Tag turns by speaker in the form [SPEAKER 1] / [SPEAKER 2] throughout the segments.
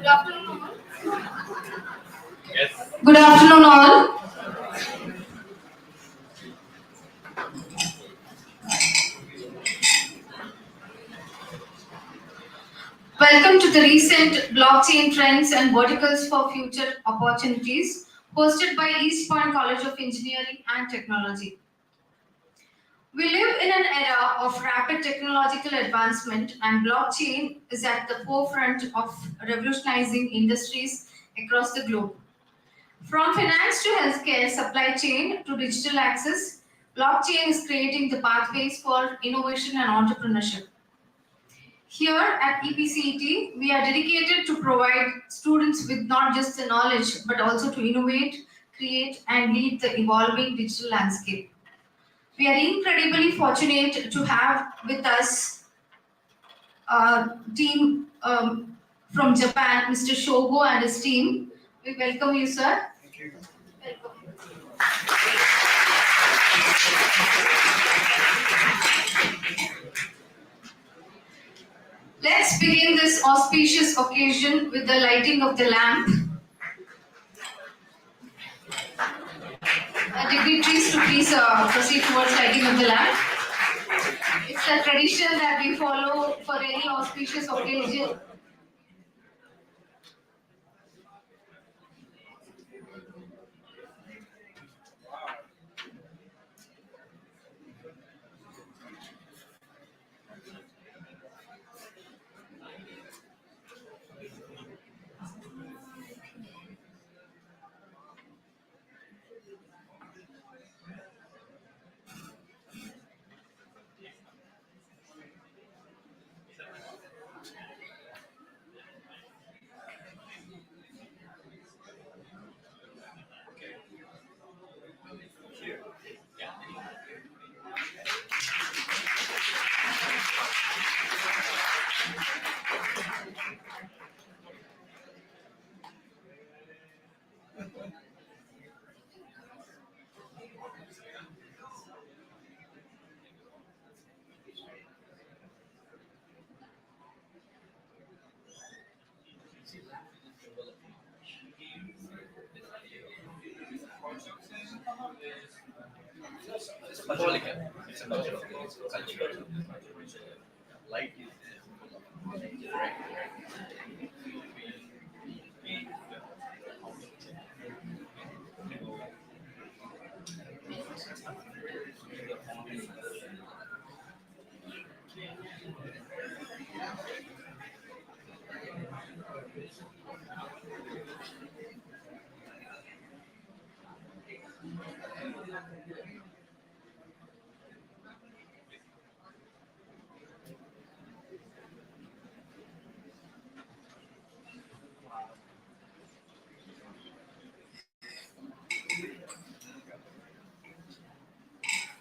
[SPEAKER 1] Good afternoon. Good afternoon, all. Welcome to the recent Blockchain Trends and Verticals for Future Opportunities, hosted by East Point College of Engineering and Technology. We live in an era of rapid technological advancement, and blockchain is at the forefront of revolutionizing industries across the globe. From finance to healthcare, supply chain to digital access, blockchain is creating the pathways for innovation and entrepreneurship. Here at EPCET, we are dedicated to provide students with not just the knowledge but also to innovate, create, and lead the evolving digital landscape. We are incredibly fortunate to have with us a team from Japan, Mr. Shogo and his team. We welcome you, sir.
[SPEAKER 2] Thank you.
[SPEAKER 1] Welcome. Let's begin this auspicious occasion with the lighting of the lamp. Dignitaries to please proceed towards lighting of the lamp. It's a tradition that we follow for any auspicious occasion.
[SPEAKER 2] Symbolic. It's symbolic. It's cultural. Light is right.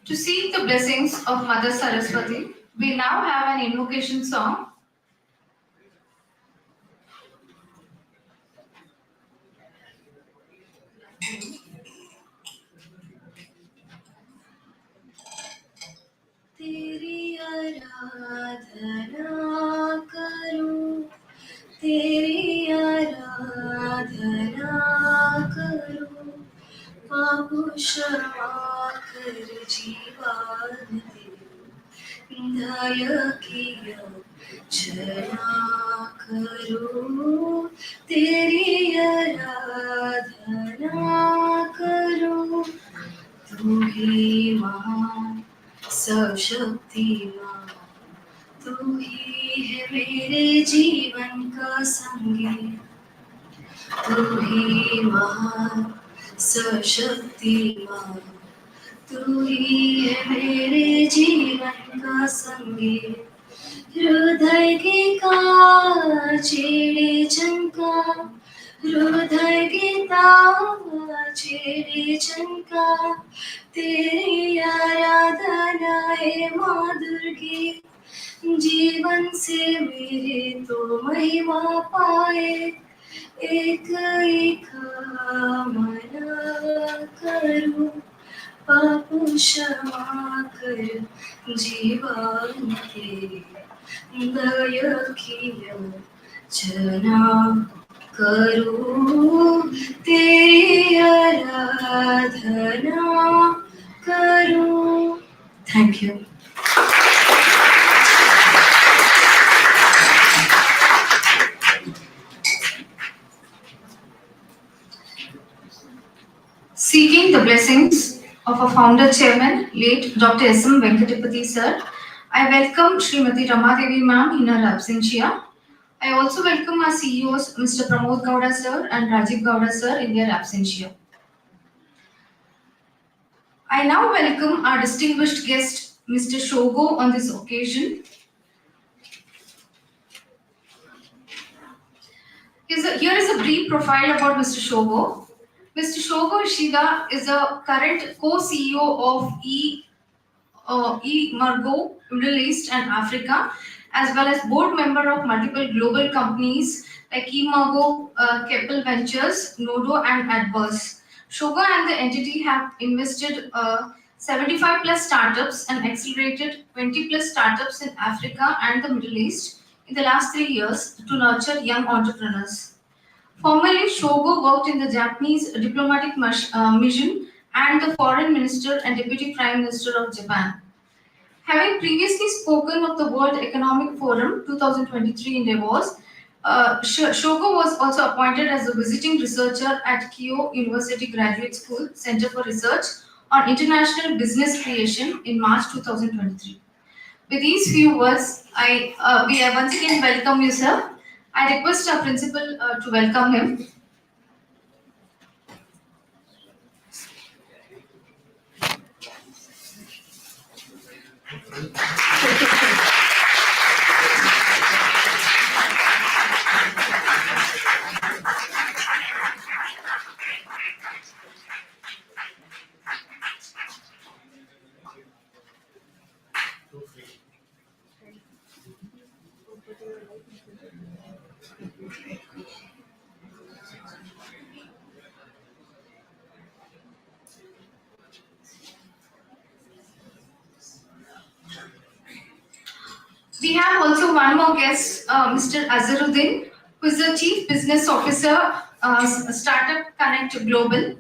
[SPEAKER 1] To seek the blessings of Mother Saraswati, we now have an invocation song. तेरी आराधना करूं, तेरी आराधना करूं, पापों क्षमा कर जीवन दे, दया की अर्चना करूं, तेरी आराधना करूं, तू ही महान सशक्तिमान, तू ही है मेरे जीवन का संगीत, तू ही महान सशक्तिमान, तू ही है मेरे जीवन का संगीत,
[SPEAKER 3] हृदय के काछेड़े चमका, हृदय के ताछेड़े चमका, तेरी आराधना है माँ दुर्गे, जीवन से मेरे तो महिमा पाए, एक एक मना करूं, पाप क्षमा कर, जीवन के दया की अर्चना करूं, तेरी आराधना करूं. Thank you.
[SPEAKER 1] Seeking the blessings of our founder chairman, late Dr. S.M. Venkatapati sir, I welcome Srimati Ramadevi ma'am in her absentia. I also welcome our CEOs, Mr. Pramod Gowda sir and Rajiv Gowda sir in their absentia. I now welcome our distinguished guest, Mr. Shogo, on this occasion. Here is a brief profile about Mr. Shogo. Mr. Shogo Ishida is a current co-CEO of Margo, Middle East and Africa, as well as board member of multiple global companies like Emargo, Keppel Ventures, Nodo, and Adverse. Shogo and the entity have invested 75 plus startups and accelerated 20 plus startups in Africa and the Middle East in the last 3 years to nurture young entrepreneurs. Formerly, Shogo worked in the Japanese diplomatic mission and the foreign minister and deputy prime minister of Japan. Having previously spoken of the World Economic Forum 2023 in Davos, Shogo was also appointed as a visiting researcher at Keio University Graduate School Center for Research on International Business Creation in March 2023. With these few words, we once again welcome you, sir. I request our principal to welcome him. We have also one more guest, Mr. Azharuddin, who is the Chief Business Officer, Startup Connect Global.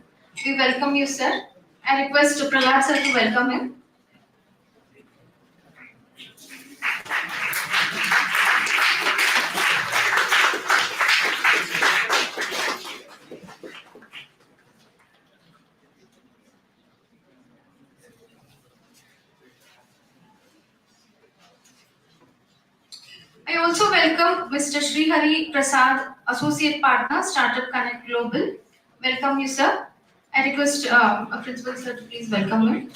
[SPEAKER 1] We welcome you, sir. I request Prahlad sir to welcome him. I also welcome Mr. Srihari Prasad, Associate Partner, Startup Connect Global. Welcome you, sir. I request our principal sir to please welcome him.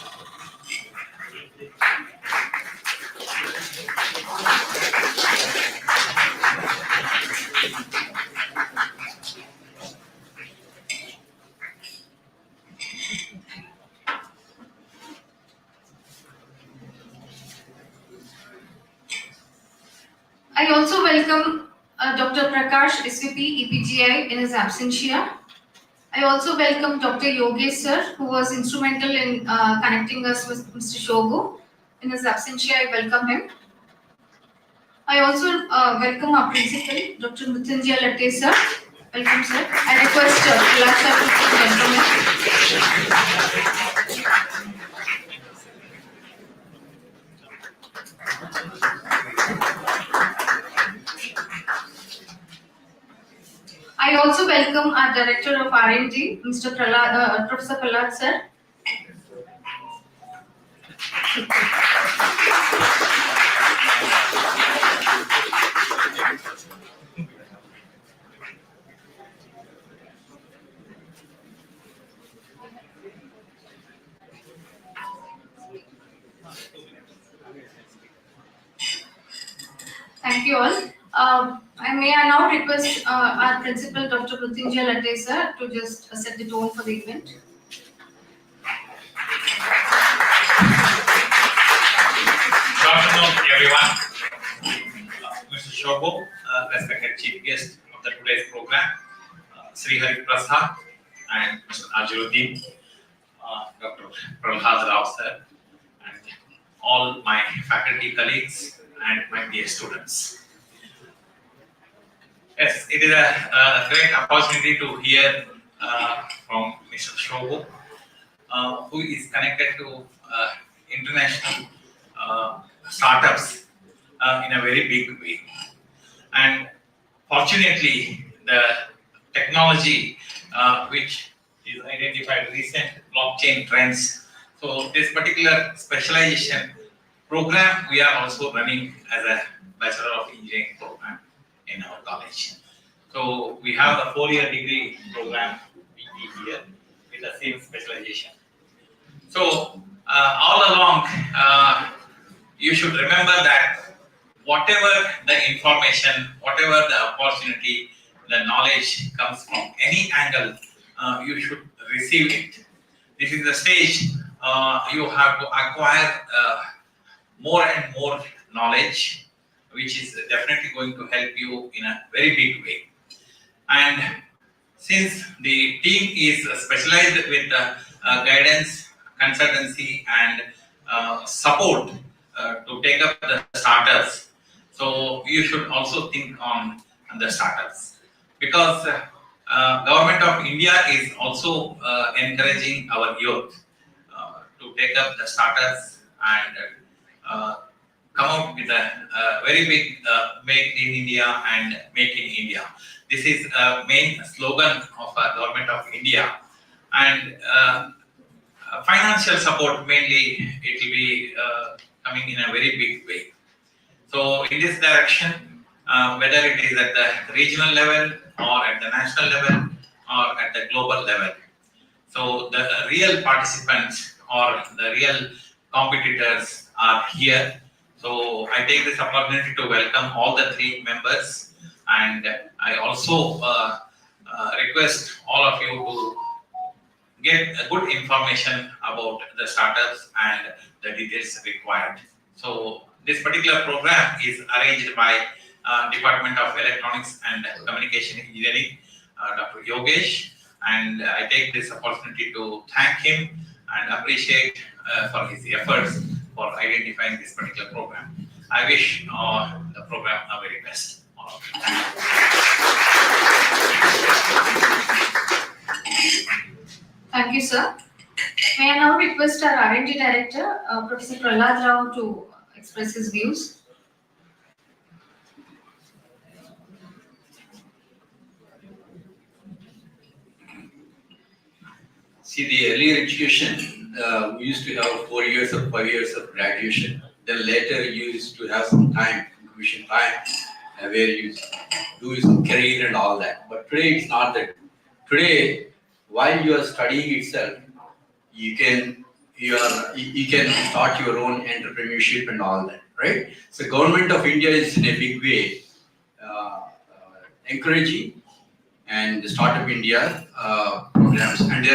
[SPEAKER 1] I also welcome Dr. Prakash, SVP, EPGI in his absentia. I also welcome Dr. Yogesh sir, who was instrumental in connecting us with Mr. Shogo. In his absentia, I welcome him. I also welcome our principal, Dr. Mrityunjay Latte sir. Welcome sir. I request Prahlad sir to please welcome him. I also welcome our Director of R&D, Mr. Professor Prahlad sir. Thank you all. I now request our principal, Dr. Mrityunjay Latte sir, to just set the tone for the event.
[SPEAKER 4] Good afternoon, everyone. Mr. Shobho, respected chief guest of the today's program, Sri Hari Prasad and Mr. Najiruddin, Dr. Pralhad Rao sir, and all my faculty colleagues and my dear students. Yes, it is a great opportunity to hear from Mr. Shobho, who is connected to international startups in a very big way. And fortunately, the technology which is identified recent blockchain trends. So this particular specialization program we are also running as a Bachelor of Engineering program in our college. So we have the 4-year degree program here with the same specialization. So all along, you should remember that whatever the information, whatever the opportunity, the knowledge comes from any angle, you should receive it. This is the stage you have to acquire more and more knowledge, which is definitely going to help you in a very big way. And since the team is specialized with guidance, consultancy, and support to take up the startups, so you should also think on the startups, because Government of India is also encouraging our youth to take up the startups and come out with a very big Make in India and Make in India. This is a main slogan of Government of India, and financial support mainly it will be coming in a very big way. So in this direction, whether it is at the regional level or at the national level or at the global level, so the real participants or the real competitors are here. So I take this opportunity to welcome all the 3 members, and I also request all of you to get a good information about the startups and the details required. So this particular program is arranged by Department of Electronics and Communication Engineering, Dr. Yogesh, and I take this opportunity to thank him and appreciate for his efforts for identifying this particular program. I wish the program a very best. All of you.
[SPEAKER 1] Thank you, sir. May I now request our R&D Director, Professor Pralhad Rao, to express his views.
[SPEAKER 2] See, the earlier education, we used to have 4 years or 5 years of graduation. Then later you used to have some time, incubation time, where you do some career and all that. But today it's not that. Today, while you are studying itself, you can start your own entrepreneurship and all that, right? So Government of India is in a big way encouraging and the Startup India programs, and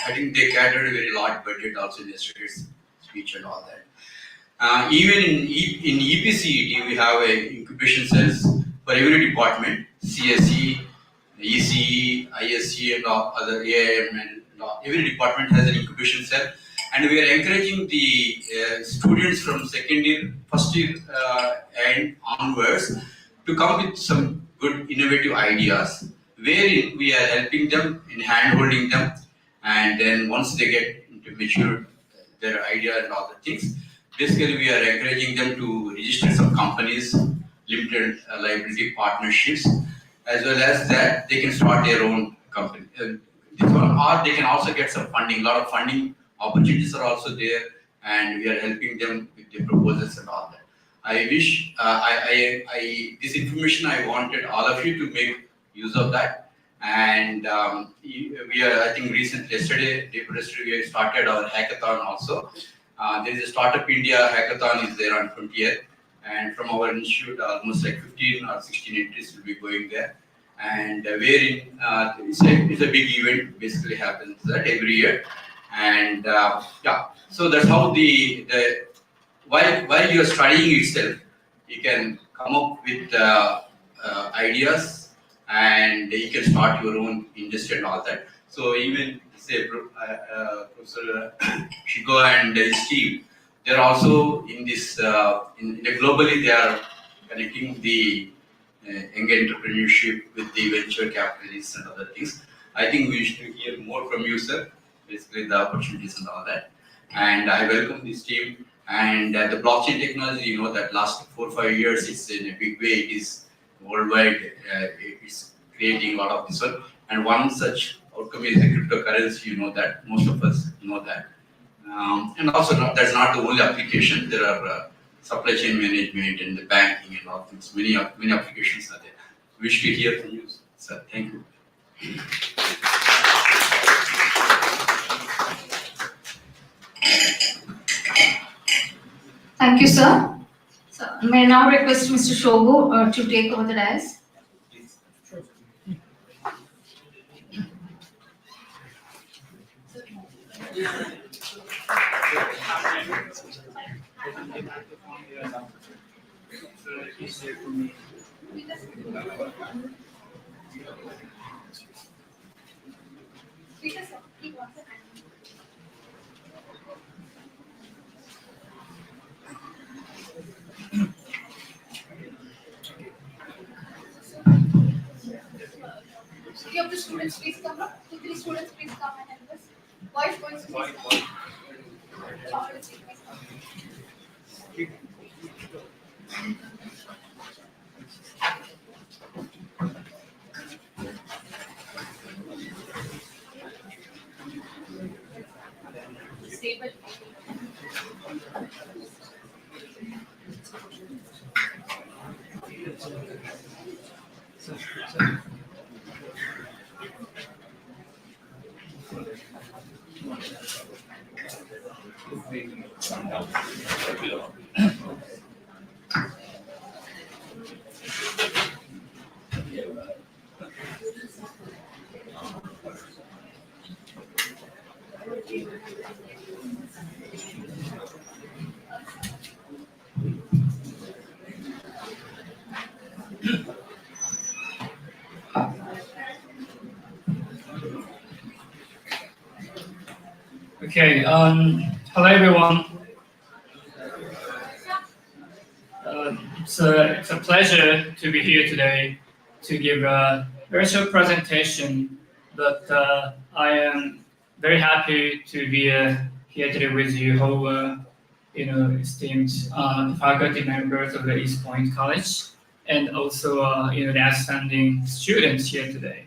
[SPEAKER 2] I think they catered a very large budget also in yesterday's speech and all that. Even in EPCET, we have a incubation cells for every department, CSE, ECE, ISE, and all other AIM, and every department has an incubation cell. And we are encouraging the students from second year, first year and onwards to come with some good innovative ideas, wherein we are helping them in hand-holding them, and then once they get into mature their idea and all the things, basically we are encouraging them to register some companies, limited liability partnerships, as well as that they can start their own company. This one, or they can also get some funding. A lot of funding opportunities are also there, and we are helping them with the proposals and all that. I wish this information I wanted all of you to make use of that. And we are, I think, recently yesterday we started our hackathon also. There is a Startup India hackathon is there on 20th. and from our institute, almost like 15 or 16 entries will be going there. And wherein it's a big event, basically happens that every year. And yeah, so that's how the while you're studying itself, you can come up with ideas, and you can start your own industry and all that. So even say Professor Shigo and his team, they're also in this. In globally, they are connecting the young entrepreneurship with the venture capitalists and other things. I think we should hear more from you, sir. Basically, the opportunities and all that. And I welcome this team. And the blockchain technology, you know, that last 4 or 5 years, it's in a big way. It is worldwide. It's creating a lot of this one. And one such outcome is the cryptocurrency. You know that most of us know that. And also, that's not the only application. There are supply chain management and the banking and all things. Many applications are there. Wish to hear from you, sir. Thank you.
[SPEAKER 1] Thank you, sir. So, may I now request Mr. Shogo to take over the dais.
[SPEAKER 5] Few of the students, please come up. 2, 3 students, please come and help us. Boys, please come. Students, please come. Stable.
[SPEAKER 6] Okay, hello everyone. It's a pleasure to be here today to give a very short presentation, but I am very happy to be here today with you whole, esteemed faculty members of the East Point College, and also the outstanding students here today.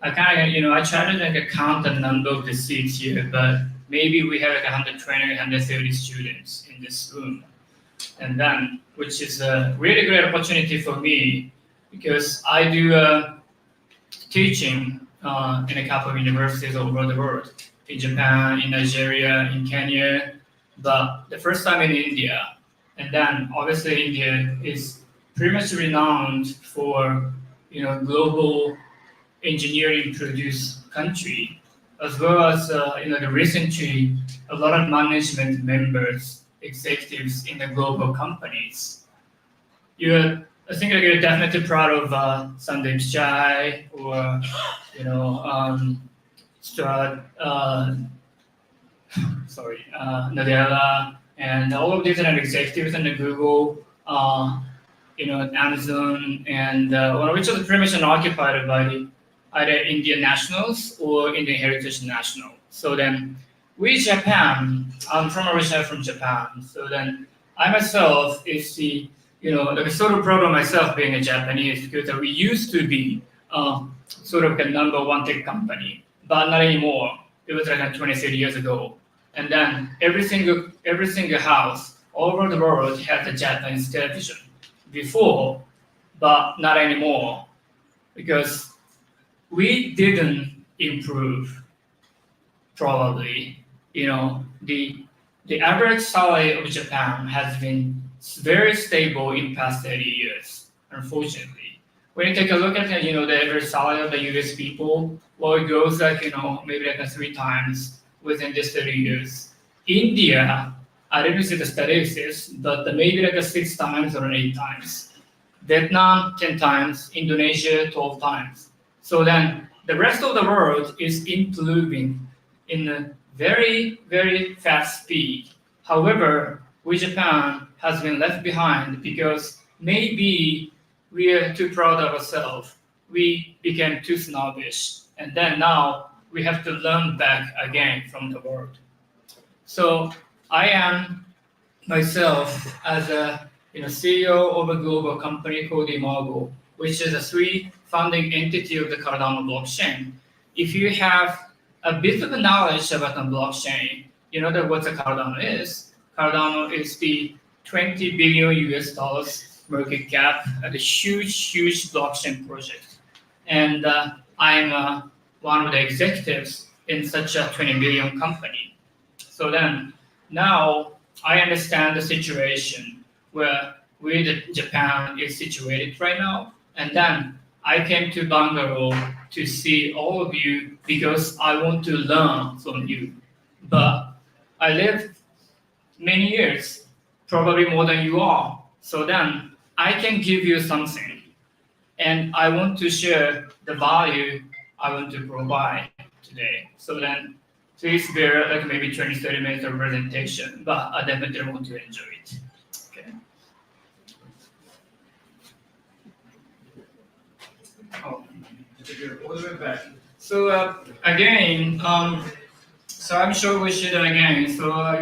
[SPEAKER 6] I try to count the number of the seats here, but maybe we have 120, 130 students in this room. And then, which is a really great opportunity for me, because I do teaching in a couple of universities all over the world, in Japan, in Nigeria, in Kenya, but the first time in India. And then, obviously, India is pretty much renowned for, global engineering produced country, as well as the recently a lot of management members, executives in the global companies. I think you're definitely proud of Sandeep Pichai or Nadella, and all of these executives in the Google, Amazon, and which are pretty much occupied by either Indian nationals or Indian heritage national. So then, we Japan, I'm originally from Japan. So then, I myself is sort of proud of myself being a Japanese, because we used to be sort of the number one tech company, but not anymore. It was like 20, 30 years ago. And then every single house all over the world had a Japanese television before, but not anymore, because we didn't improve. Probably, the average salary of Japan has been very stable in past 30 years, unfortunately. When you take a look at the average salary of the US people, well, it goes like, maybe like 3 times within this 30 years. India, I didn't see the statistics, but maybe like 6 times or 8 times. Vietnam, 10 times, Indonesia, 12 times. So then the rest of the world is improving in a very, very fast speed. However, we Japan has been left behind because maybe we are too proud of ourselves. We became too snobbish, and then now we have to learn back again from the world. So I am myself as a CEO of a global company called Imago, which is a three founding entity of the Cardano blockchain. If you have a bit of a knowledge about the blockchain, you know that what the Cardano is. Cardano is the 20 billion US dollars market cap at a huge, huge blockchain project. And I'm one of the executives in such a 20 billion company. So then now I understand the situation where Japan is situated right now. And then I came to Bangalore to see all of you because I want to learn from you. But I lived many years, probably more than you are. So then I can give you something. And I want to share the value I want to provide today. So then please bear like maybe 20, 30 minutes of presentation, but I definitely want to enjoy it. Okay. Oh, all the way back. So again, so I'm sure we should again. So I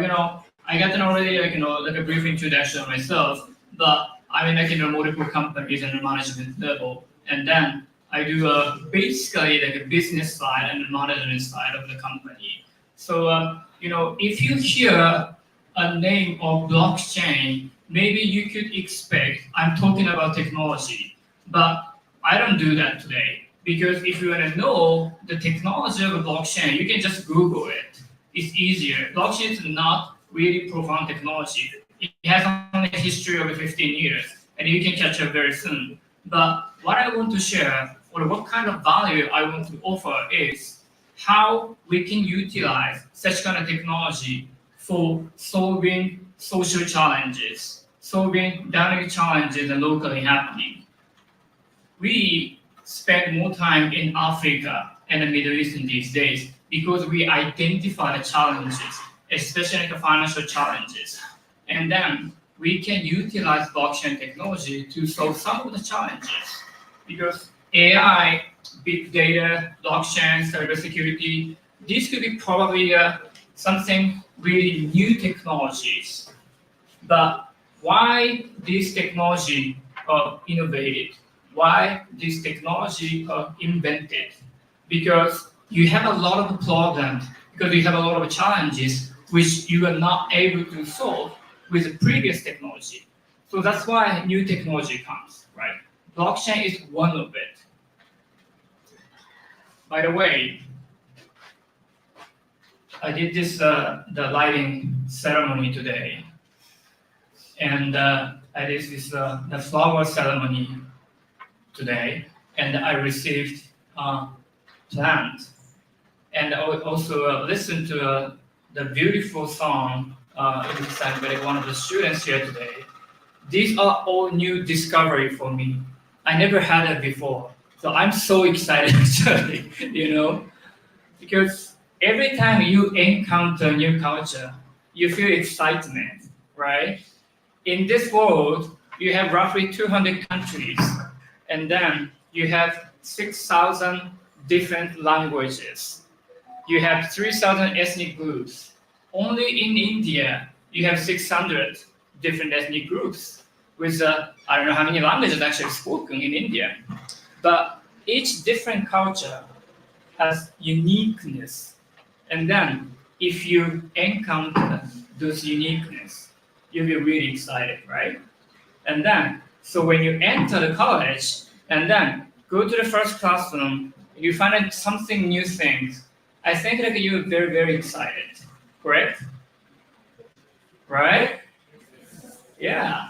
[SPEAKER 6] got already like a brief introduction of myself, but I'm in multiple companies and the management level, and then I do basically like a business side and the management side of the company. So if you hear a name of blockchain, maybe you could expect I'm talking about technology, but I don't do that today because if you want to know the technology of a blockchain, you can just Google it. It's easier. Blockchain is not really profound technology. It has only a history of 15 years, and you can catch up very soon. But what I want to share, or what kind of value I want to offer, is how we can utilize such kind of technology for solving social challenges, solving dynamic challenges that are locally happening. We spend more time in Africa and the Middle East in these days because we identify the challenges, especially the financial challenges. And then we can utilize blockchain technology to solve some of the challenges. Because AI, big data, blockchain, cybersecurity, these could be probably something really new technologies. But why this technology are innovated? Why this technology are invented? Because you have a lot of problems, because you have a lot of challenges which you are not able to solve with the previous technology. So that's why new technology comes, right? Blockchain is one of it. By the way, I did this the lighting ceremony today, and I did this the flower ceremony today, and I received plant, and I would also listened to the beautiful song sang by one of the students here today. These are all new discovery for me. I never had it before, so I'm so excited actually, because every time you encounter new culture, you feel excitement, right? In this world, you have roughly 200 countries, and then you have 6,000 different languages. You have 3,000 ethnic groups. Only in India, you have 600 different ethnic groups with I don't know how many languages actually spoken in India. But each different culture has uniqueness. And then if you encounter those uniqueness, you'll be really excited, right? And then, so when you enter the college and then go to the first classroom, you find out something new things. I think that you're very, very excited, correct? Right? Yeah.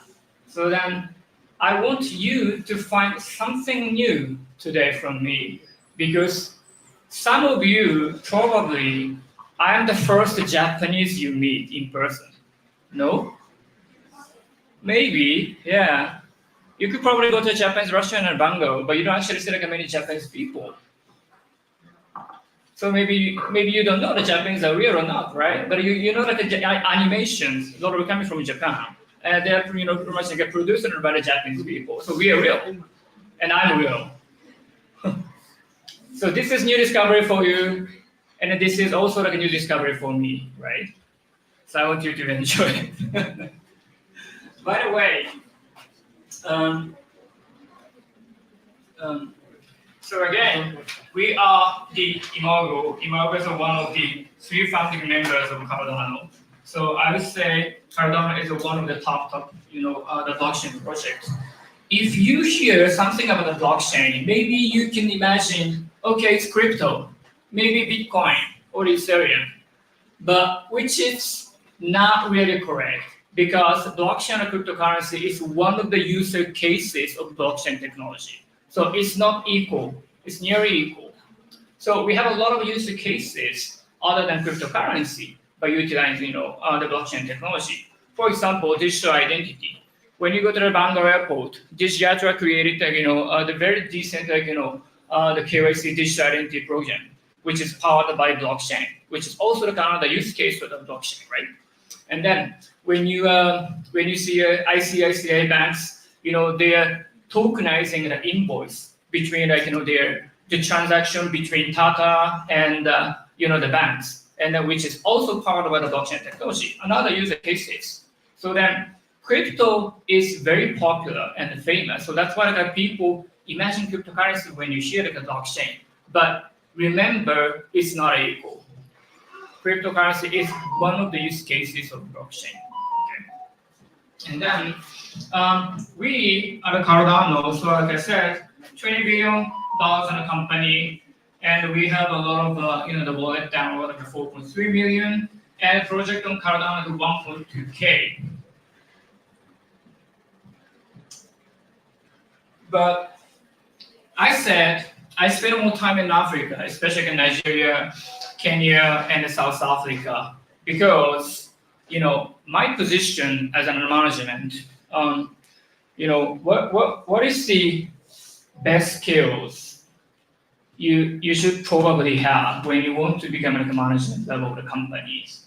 [SPEAKER 6] So then I want you to find something new today from me, because some of you probably, I am the first Japanese you meet in person. No? Maybe, yeah. You could probably go to a Japanese restaurant in Bango, but you don't actually see like many Japanese people. So maybe you don't know the Japanese are real or not, right? But you know that the animations, a lot of coming from Japan, and they're pretty much like produced by the Japanese people. So we are real, and I'm real. So this is new discovery for you, and this is also like a new discovery for me, right? So I want you to enjoy it. By the way, so again, we are the Imago. Imago is one of the 3 founding members of Cardano. So I would say Cardano is one of the top, the blockchain projects. If you hear something about the blockchain, maybe you can imagine, okay, it's crypto, maybe Bitcoin or Ethereum, but which is not really correct, because blockchain or cryptocurrency is one of the user cases of blockchain technology. So it's not equal, it's nearly equal. So we have a lot of user cases other than cryptocurrency by utilizing the blockchain technology. For example, digital identity. When you go to the Bangalore airport, Digiyatra created the very decent the KYC digital identity program, which is powered by blockchain, which is also the kind of the use case for the blockchain, right? And then when you see ICICI banks, they are tokenizing the invoice between the transaction between Tata and the banks, and which is also powered by the blockchain technology. Another user cases. So then crypto is very popular and famous. So that's why people imagine cryptocurrency when you hear the blockchain. But remember, it's not equal. Cryptocurrency is one of the use cases of blockchain. Okay. And then we at Cardano, so like I said, $20 billion in a company, and we have a lot of the wallet download of 4.3 million, and project on Cardano is 1.2K. But I said I spend more time in Africa, especially in Nigeria, Kenya, and South Africa, because my position as an management, what is the best skills you should probably have when you want to become like a management level of the companies?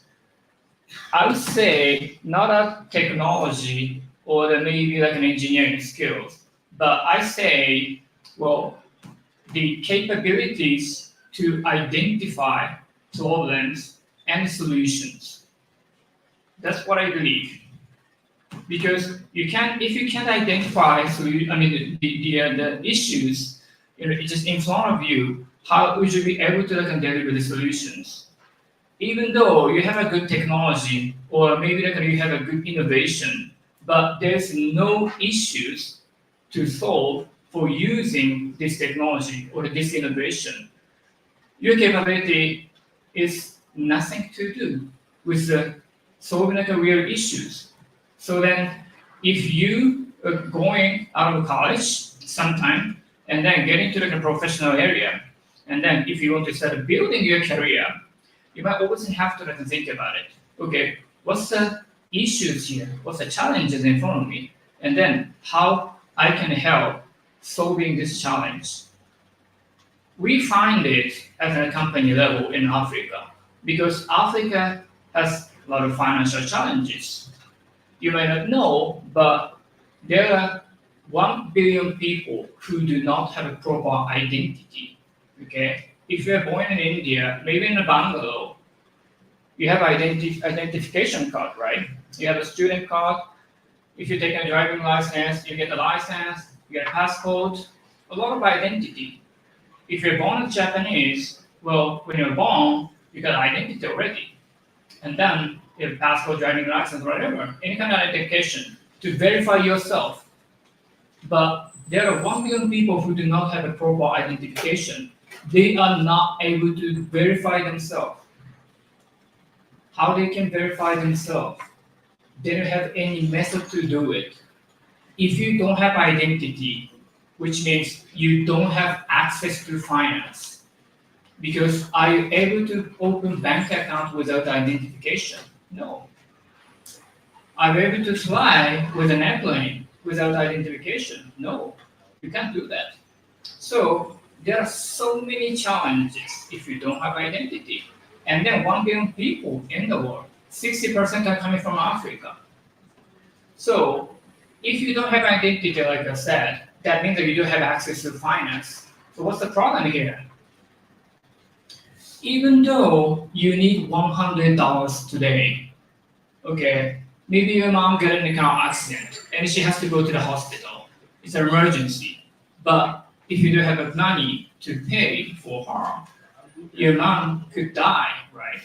[SPEAKER 6] I would say not a technology or maybe like an engineering skills, but I say, well, the capabilities to identify problems and solutions. That's what I believe. Because if you can't identify the issues, just in front of you, how would you be able to deliver the solutions? Even though you have a good technology or maybe you have a good innovation, but there's no issues to solve for using this technology or this innovation, your capability is nothing to do with solving real issues. So then, if you are going out of college sometime and then get into the professional area, and then if you want to start building your career, you might always have to think about it. Okay, what's the issues here? What's the challenges in front of me? And then how I can help solving this challenge. We find it at a company level in Africa, because Africa has a lot of financial challenges. You might not know, but there are 1 billion people who do not have a proper identity. Okay, if you're born in India, maybe in a Bangalore, you have identification card, right? You have a student card. If you take a driving license, you get a license, you get a passport, a lot of identity. If you're born as Japanese, well, when you're born, you got identity already. And then you have passport, driving license, whatever, any kind of identification to verify yourself. But there are 1 million people who do not have a proper identification. They are not able to verify themselves. How they can verify themselves? They don't have any method to do it. if you don't have identity, which means you don't have access to finance, because are you able to open bank account without identification? No. Are you able to fly with an airplane without identification? No, you can't do that. So there are so many challenges if you don't have identity. And then 1 billion people in the world, 60% are coming from Africa. So if you don't have identity, like I said, that means that you don't have access to finance. So what's the problem here? Even though you need $100 today, okay, maybe your mom got in a car accident and she has to go to the hospital. It's an emergency. But if you don't have the money to pay for her, your mom could die, right?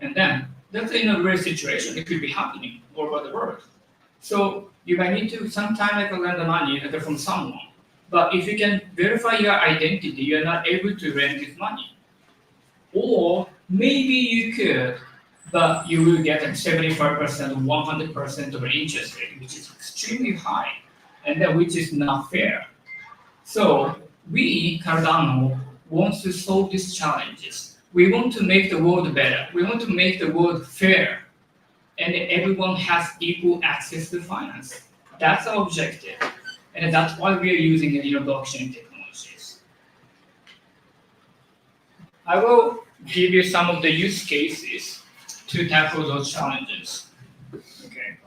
[SPEAKER 6] And then that's in a rare situation. It could be happening all over the world. So you might need to sometimes lend the money from someone. But if you can verify your identity, you're not able to lend this money. Or maybe you could, but you will get 75% or 100% of the interest rate, which is extremely high, and that which is not fair. So we, Cardano, want to solve these challenges. We want to make the world better. We want to make the world fair, and everyone has equal access to finance. That's our objective, and that's why we are using blockchain technologies. I will give you some of the use cases to tackle those challenges. Okay.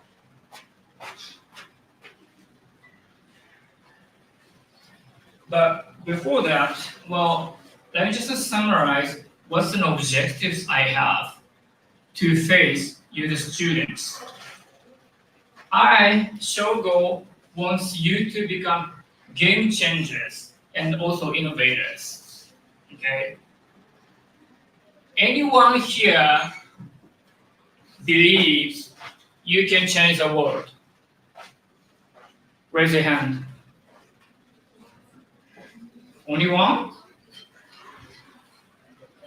[SPEAKER 6] But before that, well, let me just summarize what's the objectives I have to face you, the students. Shogo, wants you to become game changers and also innovators. Okay. Anyone here believes you can change the world? Raise your hand. Only one?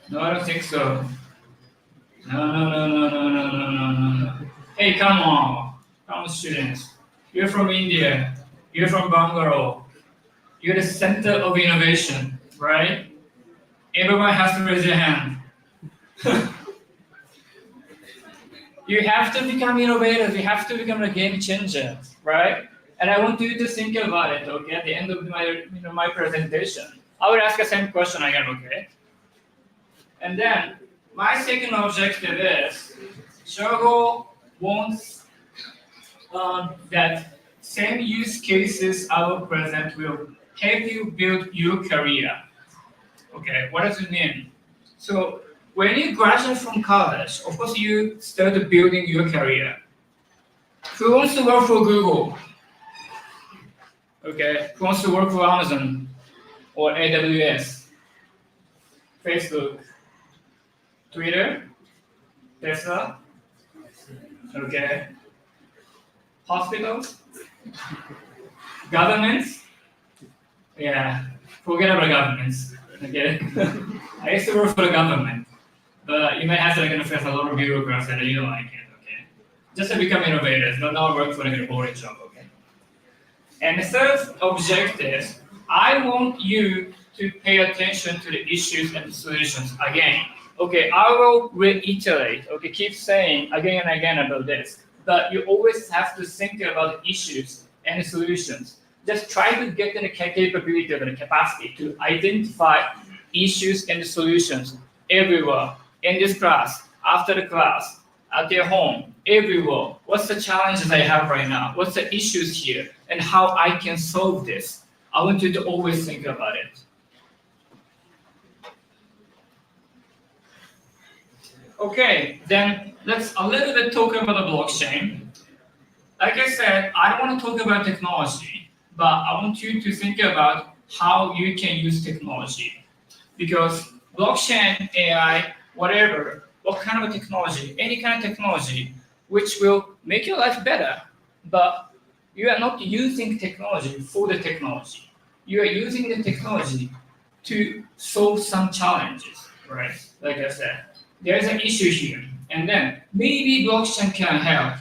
[SPEAKER 6] No, I don't think so. No. Hey, come on, students. You're from India. You're from Bangalore. You're the center of innovation, right? Everyone has to raise their hand. You have to become innovators. You have to become a game changer, right? And I want you to think about it, okay? At the end of my presentation, I will ask the same question again, okay? And then my second objective is Shogo wants that same use cases I will present will help you build your career. Okay, what does it mean? So when you graduate from college, of course you start building your career. Who wants to work for Google? Okay, who wants to work for Amazon or AWS, Facebook, Twitter, Tesla? Okay. Hospitals? Governments? Yeah, forget about governments. Okay. I used to work for the government, but you might have to face a lot of bureaucrats and you don't like it, okay? Just to become innovators, not work for a boring job, okay? And the third objective, I want you to pay attention to the issues and solutions again. Okay, I will reiterate, okay, keep saying again and again about this, but you always have to think about the issues and solutions. Just try to get the capability or the capacity to identify issues and solutions everywhere, in this class, after the class, at their home, everywhere. What's the challenges I have right now? What's the issues here? And how I can solve this? I want you to always think about it. Okay, then let's a little bit talk about the blockchain. Like I said, I don't want to talk about technology, but I want you to think about how you can use technology. Because blockchain, AI, whatever, what kind of technology, any kind of technology, which will make your life better, but you are not using technology for the technology. You are using the technology to solve some challenges, right? Like I said, there's an issue here, and then maybe blockchain can help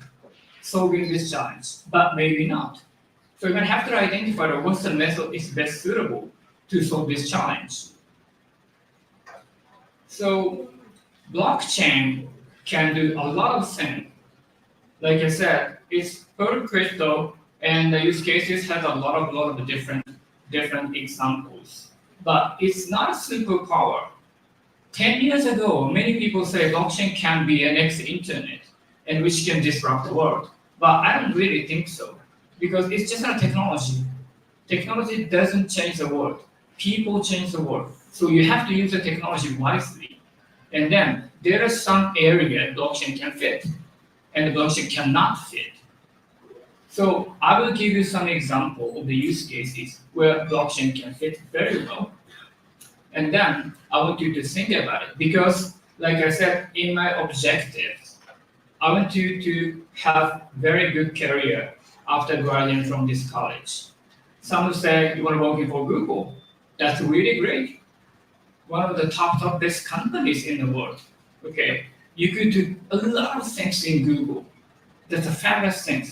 [SPEAKER 6] solving this challenge, but maybe not. So you're going to have to identify what's the method is best suitable to solve this challenge. So blockchain can do a lot of things. Like I said, it's per crypto, and the use cases has a lot of different examples. But it's not a simple power. 10 years ago, many people say blockchain can be an next internet and which can disrupt the world. But I don't really think so, because it's just a technology. Technology doesn't change the world. People change the world. So you have to use the technology wisely. And then there are some areas blockchain can fit, and the blockchain cannot fit. So I will give you some example of the use cases where blockchain can fit very well. And then I want you to think about it, because like I said, in my objectives, I want you to have very good career after graduating from this college. Some will say you want to work for Google. That's really great. One of the top best companies in the world. Okay, you could do a lot of things in Google. That's a fabulous thing.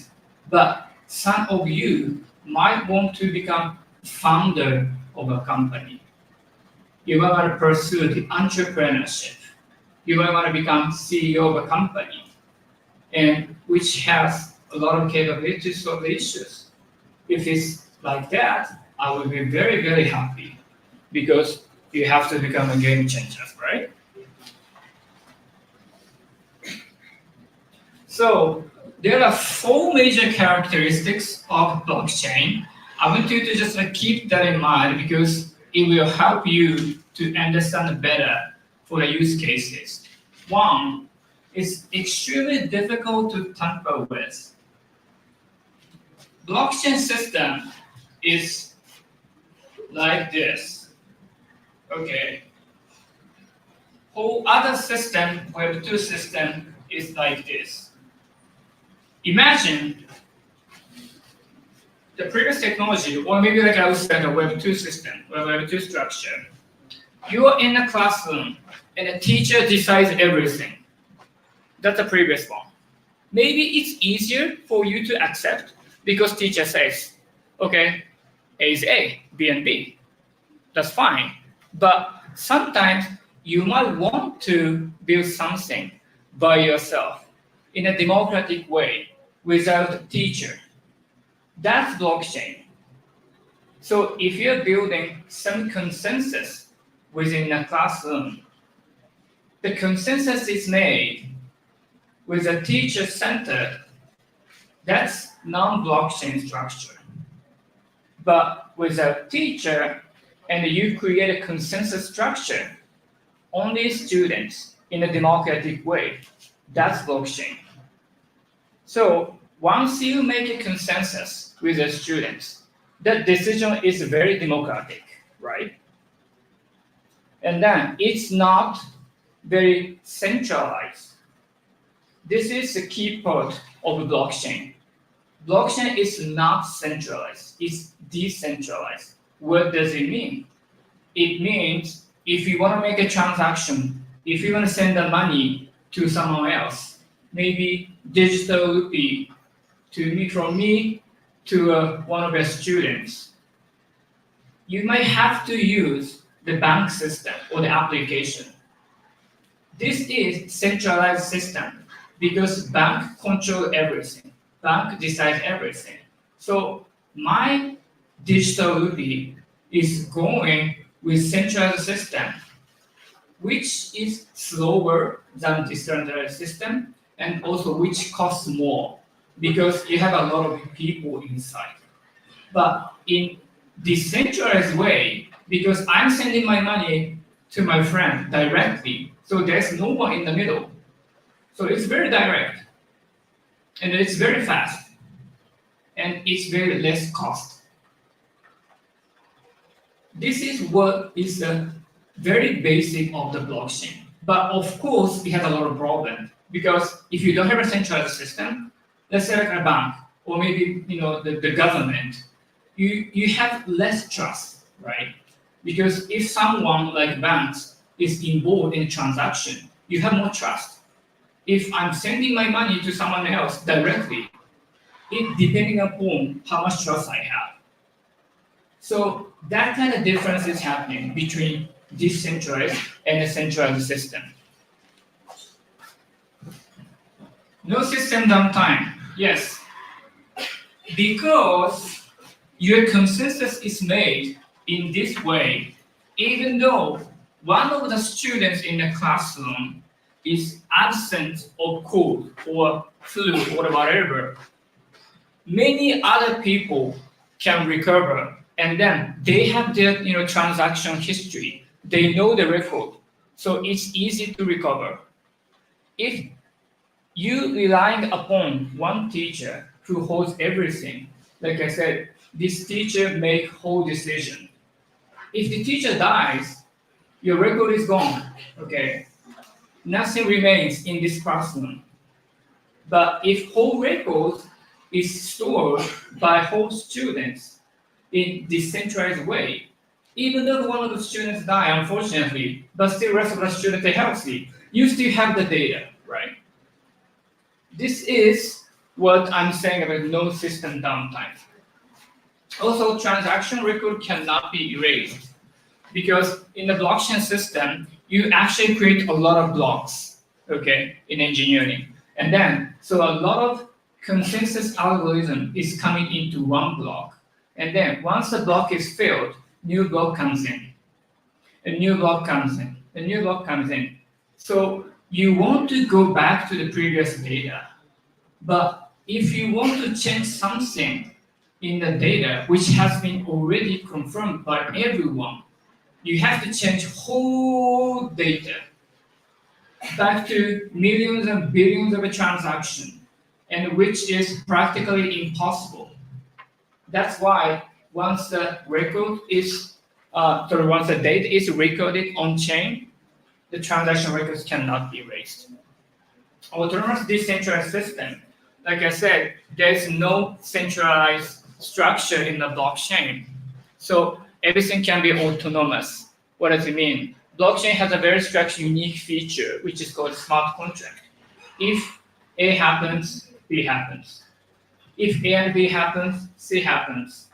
[SPEAKER 6] But some of you might want to become founder of a company. You might want to pursue the entrepreneurship. You might want to become CEO of a company, and which has a lot of capability to solve the issues. If it's like that, I will be very, very happy, because you have to become a game changer, right? So there are 4 major characteristics of blockchain. I want you to just keep that in mind, because it will help you to understand better for the use cases. 1, it's extremely difficult to tamper with. Blockchain system is like this. Okay. Whole other system, Web2 system, is like this. Imagine the previous technology, or maybe like I would say the Web2 system, or Web2 structure. You are in a classroom, and the teacher decides everything. That's the previous one. Maybe it's easier for you to accept, because teacher says, okay, A is A, B and B. That's fine. But sometimes you might want to build something by yourself in a democratic way without a teacher. That's blockchain. So if you're building some consensus within a classroom, the consensus is made with a teacher centered. That's non-blockchain structure. But with a teacher, and you create a consensus structure, only students in a democratic way, that's blockchain. So once you make a consensus with the students, that decision is very democratic, right? And then it's not very centralized. This is the key part of blockchain. Blockchain is not centralized, it's decentralized. What does it mean? It means if you want to make a transaction, if you want to send the money to someone else, maybe digital rupee from me to one of your students, you might have to use the bank system or the application. This is centralized system because bank control everything. Bank decides everything. So my digital rupee is going with centralized system, which is slower than decentralized system, and also which costs more because you have a lot of people inside. But in decentralized way, because I'm sending my money to my friend directly, so there's no one in the middle. So it's very direct, and it's very fast, and it's very less cost. This is what is the very basic of the blockchain. But of course, it has a lot of problems because if you don't have a centralized system, let's say like a bank or maybe the government, you have less trust, right? Because if someone like banks is involved in a transaction, you have more trust. If I'm sending my money to someone else directly, it depending upon how much trust I have. So that kind of difference is happening between decentralized and a centralized system. No system downtime. Yes, because your consensus is made in this way, even though one of the students in the classroom is absent of cold or flu or whatever, many other people can recover, and then they have their transaction history. They know the record, so it's easy to recover. If you relying upon one teacher who holds everything, like I said, this teacher make whole decision. If the teacher dies, your record is gone. Okay, nothing remains in this classroom. But if whole record is stored by whole students in decentralized way, even though one of the students die, unfortunately, but still rest of the students are healthy, you still have the data, right? This is what I'm saying about no system downtime. Also, transaction record cannot be erased because in the blockchain system, you actually create a lot of blocks, okay, in engineering. And then, so a lot of consensus algorithm is coming into one block. And then once the block is filled, new block comes in. A new block comes in. A new block comes in. So you want to go back to the previous data. But if you want to change something in the data, which has been already confirmed by everyone, you have to change whole data back to millions and billions of a transaction, and which is practically impossible. That's why once the record is, once the data is recorded on chain, the transaction records cannot be erased. Autonomous decentralized system, like I said, there's no centralized structure in the blockchain. So everything can be autonomous. What does it mean? Blockchain has a very structured, unique feature, which is called smart contract. If A happens, B happens. If A and B happens, C happens.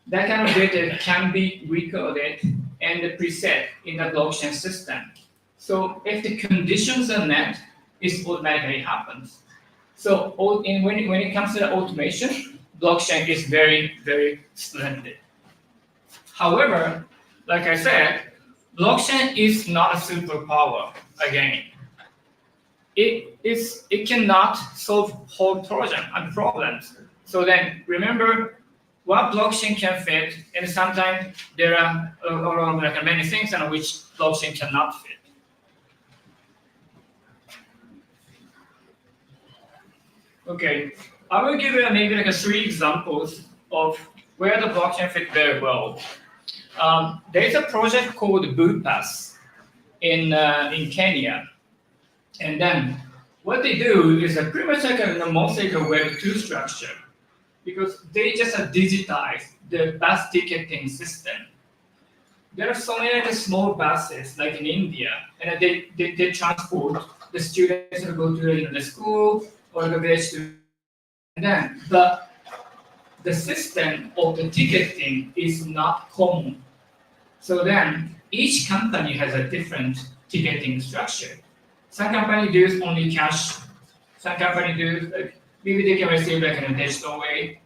[SPEAKER 6] That kind of data can be recorded and preset in the blockchain system. So if the conditions are met, it automatically happens. So when it comes to the automation, blockchain is very, very splendid. However, like I said, blockchain is not a superpower again. It cannot solve whole project and problems. So then remember what blockchain can fit, and sometimes there are many things on which blockchain cannot fit. Okay, I will give you maybe like 3 examples of where the blockchain fit very well. There's a project called BootPass in Kenya, and then what they do is pretty much like mostly a Web 2 structure, because they just digitize the bus ticketing system. There are so many small buses like in India, and they transport the students to go to the school or the village to, and then the system of the ticketing is not common. So then each company has a different ticketing structure. Some company do only cash. Some company do maybe they can receive like in a digital way,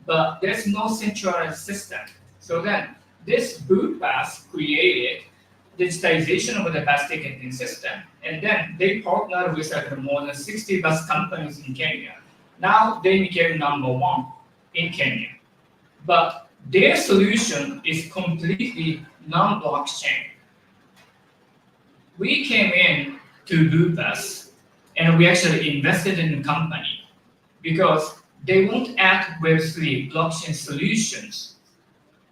[SPEAKER 6] but there's no centralized system. So then this BootPass created digitization of the bus ticketing system, and then they partnered with more than 60 bus companies in Kenya. Now they became #1 in Kenya, but their solution is completely non-blockchain. We came in to BootPass, and we actually invested in the company because they won't add Web3 blockchain solutions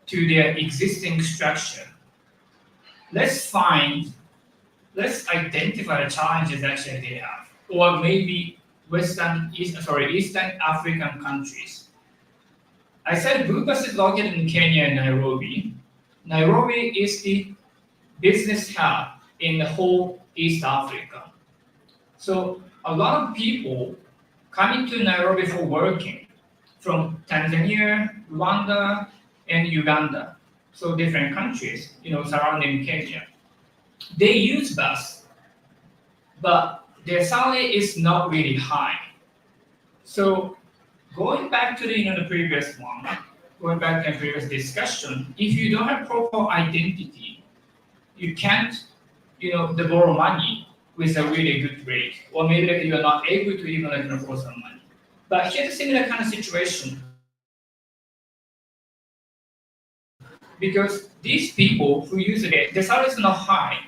[SPEAKER 6] to their existing structure. Let's identify the challenges actually they have, or maybe Eastern African countries. I said BootPass is located in Kenya and Nairobi. Nairobi is the business hub in the whole East Africa. So a lot of people coming to Nairobi for working, from Tanzania, Rwanda, and Uganda. So different countries, surrounding Kenya. They use bus, but their salary is not really high. So going back to the previous one, going back to the previous discussion, if you don't have proper identity, you can't borrow money with a really good rate, or maybe like you are not able to even borrow some money. But here's a similar kind of situation, because these people who use it, their salary is not high,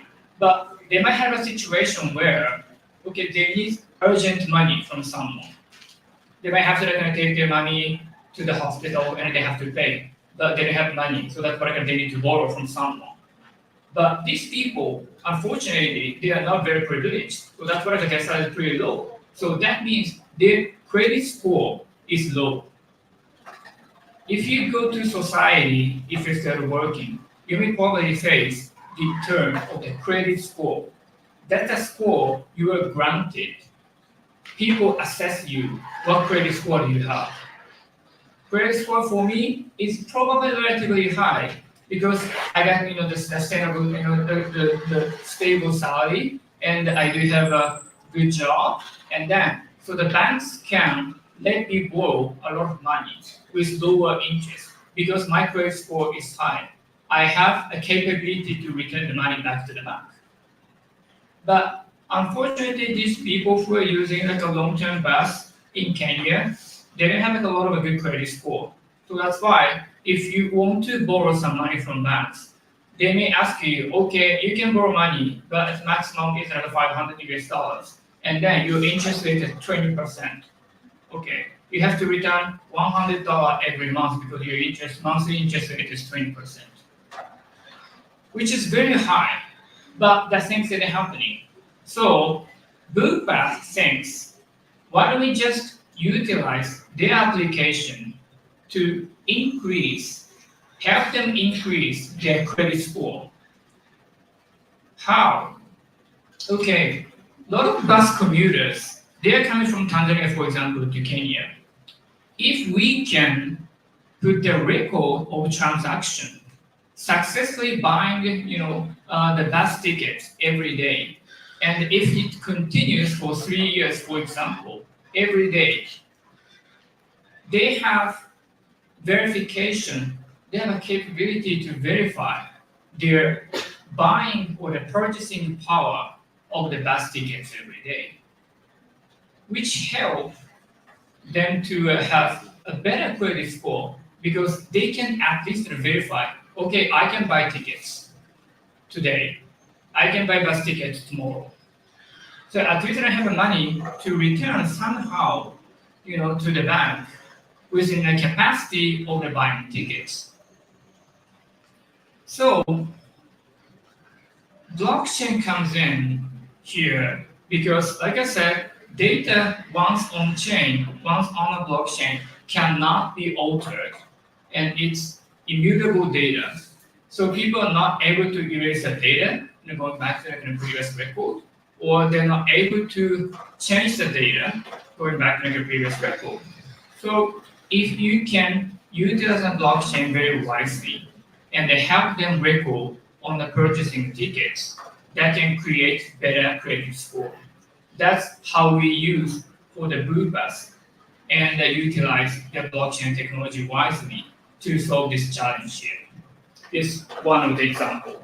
[SPEAKER 6] but they might have a situation where, okay, they need urgent money from someone. They might have to take their money to the hospital and they have to pay, but they don't have money, so that's why they need to borrow from someone. But these people, unfortunately, they are not very privileged, so that's why the their salary is pretty low. So that means their credit score is low. If you go to society, if you start working, you may probably face the term of the credit score. That's a score you are granted. People assess you, what credit score do you have? Credit score for me is probably relatively high because I got the sustainable, the stable salary, and I do have a good job, and then so the banks can let me borrow a lot of money with lower interest because my credit score is high. I have a capability to return the money back to the bank. But unfortunately, these people who are using a long-term bus in Kenya, they don't have a lot of a good credit score. So that's why if you want to borrow some money from banks, they may ask you, okay, you can borrow money, but its maximum is another 500 US dollars, and then your interest rate is 20%. Okay, you have to return $100 every month because your monthly interest rate is 20%, which is very high. But that things isn't happening. So BookPass thinks, why don't we just utilize their application to help them increase their credit score? How? Okay, a lot of bus commuters, they are coming from Tanzania, for example, to Kenya. If we can put the record of transaction, successfully buying, the bus tickets every day, and if it continues for 3 years, for example, every day, they have verification. They have a capability to verify their buying or the purchasing power of the bus tickets every day, which help them to have a better credit score because they can at least verify, okay, I can buy tickets today. I can buy bus tickets tomorrow. So at least I have the money to return somehow, to the bank within the capacity of the buying tickets. So blockchain comes in here because, like I said, data once on chain, once on a blockchain, cannot be altered, and it's immutable data. So people are not able to erase the data, going back to the previous record, or they're not able to change the data, going back to the previous record. So if you can utilize a blockchain very wisely, and they help them record on the purchasing tickets, that can create better credit score. That's how we use for the BookPass and utilize the blockchain technology wisely to solve this challenge here. This is one of the examples.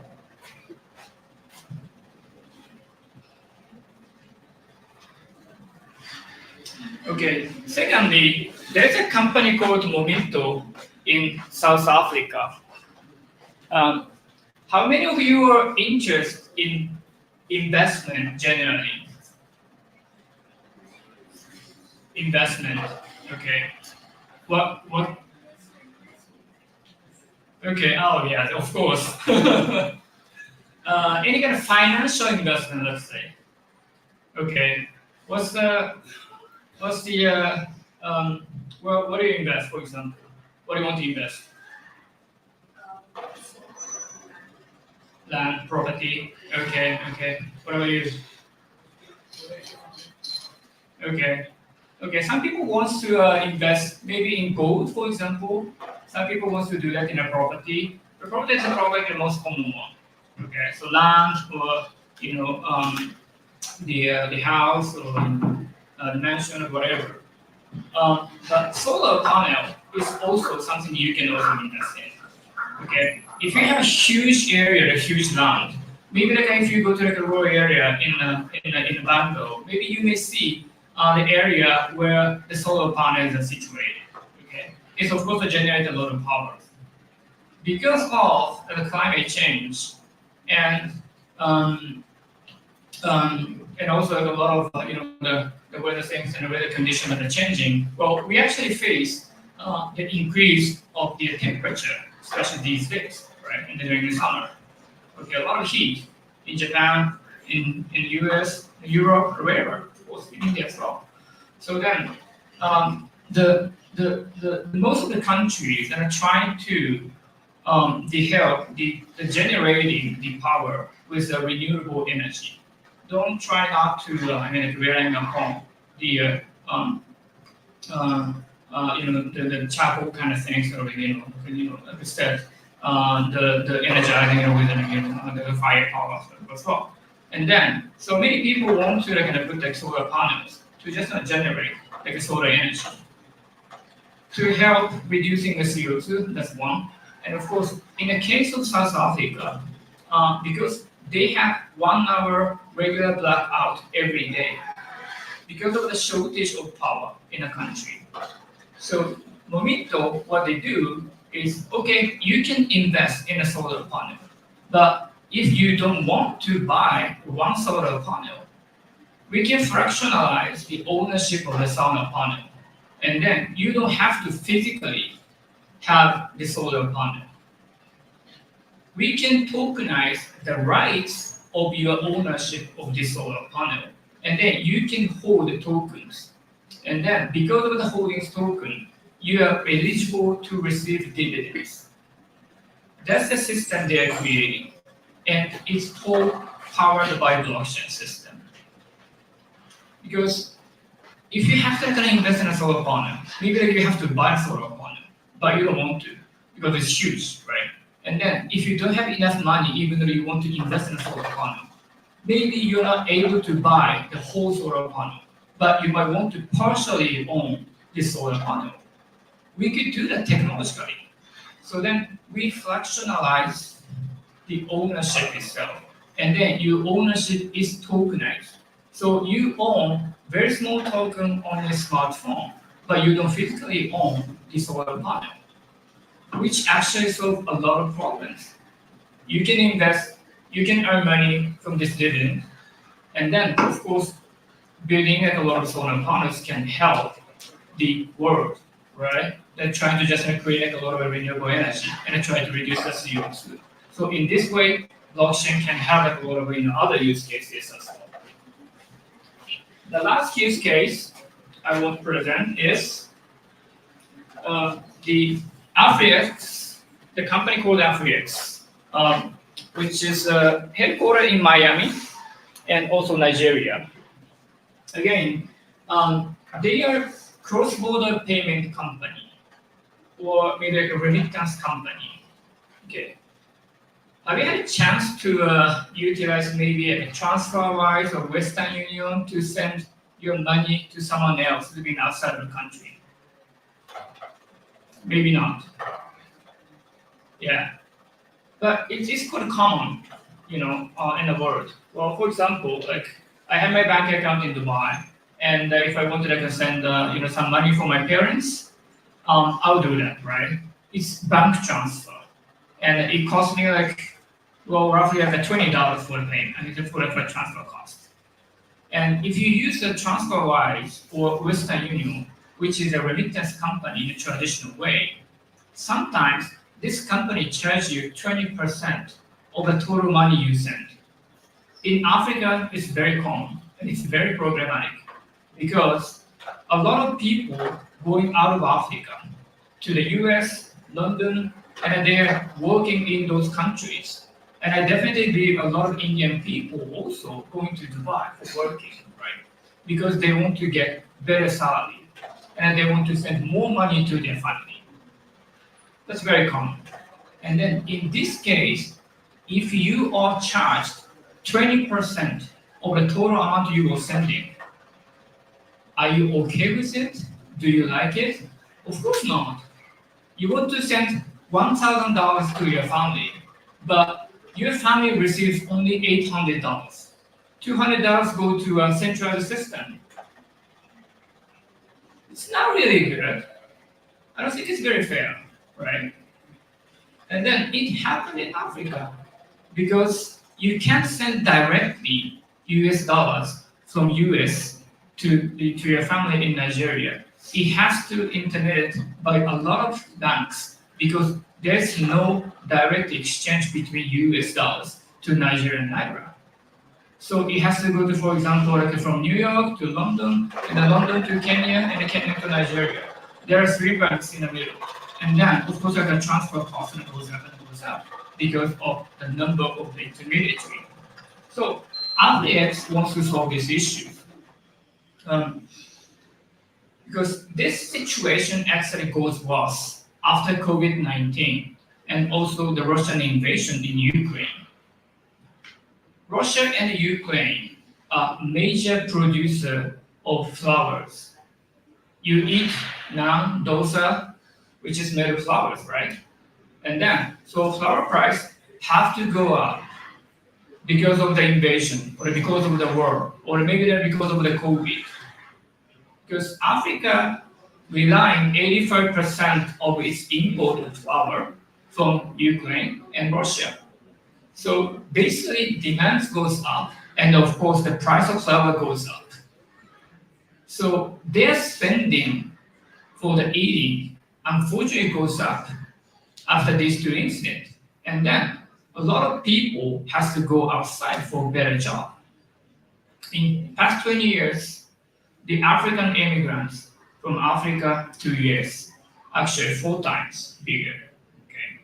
[SPEAKER 6] Okay, secondly, there's a company called Momento in South Africa. How many of you are interested in investment generally? Investment, okay. What? Okay, oh yeah, of course. Any kind of financial investment, let's say. Okay, what do you invest, for example? What do you want to invest? Land, property. Okay. What about you? Okay. Okay, some people wants to invest maybe in gold, for example. Some people wants to do that in a property. The property is probably the most common one. Okay, so land or the house or the mansion or whatever. But solar panel is also something you can also invest in. Okay, if you have a huge area, a huge land, maybe like if you go to like a rural area in Bangalore, maybe you may see the area where the solar panels are situated. Okay, it's of course to generate a lot of power because of the climate change and um, and also a lot of the weather things and the weather conditions that are changing. Well, we actually face the increase of the temperature, especially these days, right? And during the summer, okay, a lot of heat in Japan, in US, Europe, or wherever, of course, in India as well. So then, the most of the countries that are trying to help the generating the power with the renewable energy. Don't try not to relying upon the the charcoal kind of things or instead the energizing with the fire power as well. And then so many people want to put like solar panels to just generate like a solar energy to help reducing the CO2. That's one. And of course, in the case of South Africa, because they have 1 hour regular blackout every day because of the shortage of power in the country. So Momito, what they do is, okay, you can invest in a solar panel, but if you don't want to buy one solar panel, we can fractionalize the ownership of the solar panel, and then you don't have to physically have the solar panel. We can tokenize the rights of your ownership of the solar panel, and then you can hold the tokens. And then because of the holdings token, you are eligible to receive dividends. That's the system they are creating, and it's all powered by blockchain system. Because if you have to invest in a solar panel, maybe you have to buy a solar panel, but you don't want to because it's huge, right? And then if you don't have enough money, even though you want to invest in a solar panel, maybe you're not able to buy the whole solar panel, but you might want to partially own this solar panel. We could do that technologically. So then we fractionalize the ownership itself, and then your ownership is tokenized. So you own very small token on your smartphone, but you don't physically own the solar panel, which actually solves a lot of problems. You can invest, you can earn money from this dividend, and then of course, building a lot of solar panels can help the world, right? They're trying to just create a lot of renewable energy and try to reduce the CO2. So in this way, blockchain can have a lot of other use cases as well. The last use case I want to present is the AfriX, the company called AfriX, which is headquartered in Miami and also Nigeria. Again, they are cross-border payment company or maybe like a remittance company. Okay. Have you had a chance to utilize maybe a TransferWise or Western Union to send your money to someone else living outside of the country? Maybe not. Yeah, but it is quite common, in the world. Well, for example, like I have my bank account in Dubai, and if I wanted to send, some money for my parents, I'll do that, right? It's bank transfer, and it costs me roughly $20 for the payment, and for the transfer cost. And if you use the TransferWise or Western Union, which is a remittance company in a traditional way, sometimes this company charges you 20% of the total money you send. In Africa, it's very common and it's very problematic because a lot of people going out of Africa to the US, London, and they're working in those countries. And I definitely believe a lot of Indian people also going to Dubai for working, right? because they want to get better salary and they want to send more money to their family. That's very common. And then in this case, if you are charged 20% of the total amount you were sending, are you okay with it? Do you like it? Of course not. You want to send $1,000 to your family, but your family receives only $800. $200 go to a centralized system. It's not really good. I don't think it's very fair, right? And then it happened in Africa because you can't send directly US dollars from US to your family in Nigeria. It has to intermediate by a lot of banks because there's no direct exchange between US dollars to Nigerian naira. So it has to go to, for example, like from New York to London, and then London to Kenya, and then Kenya to Nigeria. There are 3 banks in the middle. And then, of course, the transfer cost goes up and goes up because of the number of the intermediary. So RDX wants to solve this issue. Because this situation actually goes worse after COVID-19 and also the Russian invasion in Ukraine. Russia and Ukraine are major producer of flowers. You eat naan, dosa, which is made of flowers, right? And then, so flower price have to go up because of the invasion, or because of the war, or maybe because of the COVID. Because Africa relying 85% of its imported flour from Ukraine and Russia. So basically demand goes up, and of course the price of flour goes up. So their spending for the eating unfortunately goes up after these 2 incidents. And then a lot of people has to go outside for a better job. In past 20 years, the African immigrants from Africa to US actually 4 times bigger. Okay.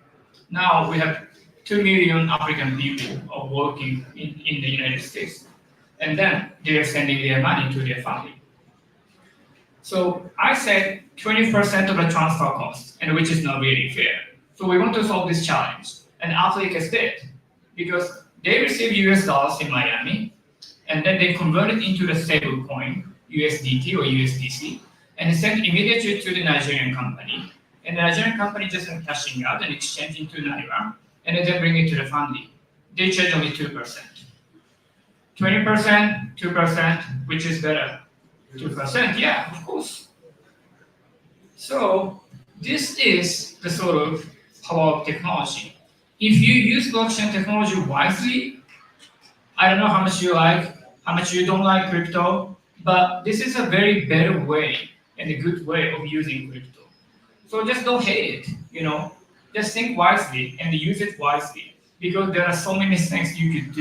[SPEAKER 6] Now we have 2 million African people are working in the United States, and then they are sending their money to their family. So I said 20% of the transfer cost, and which is not really fair. So we want to solve this challenge, and Africa did, because they receive US dollars in Miami, and then they convert it into the stable coin, USDT or USDC, and send immediately to the Nigerian company. And the Nigerian company just cashing out and exchanging to Naira, and then bring it to the family. They charge only 2%. 20%, 2%, which is better? 2%, yeah, of course. So this is the sort of power of technology. If you use blockchain technology wisely, I don't know how much you like, how much you don't like crypto, but this is a very better way and a good way of using crypto. So just don't hate it, Just think wisely and use it wisely, because there are so many things you could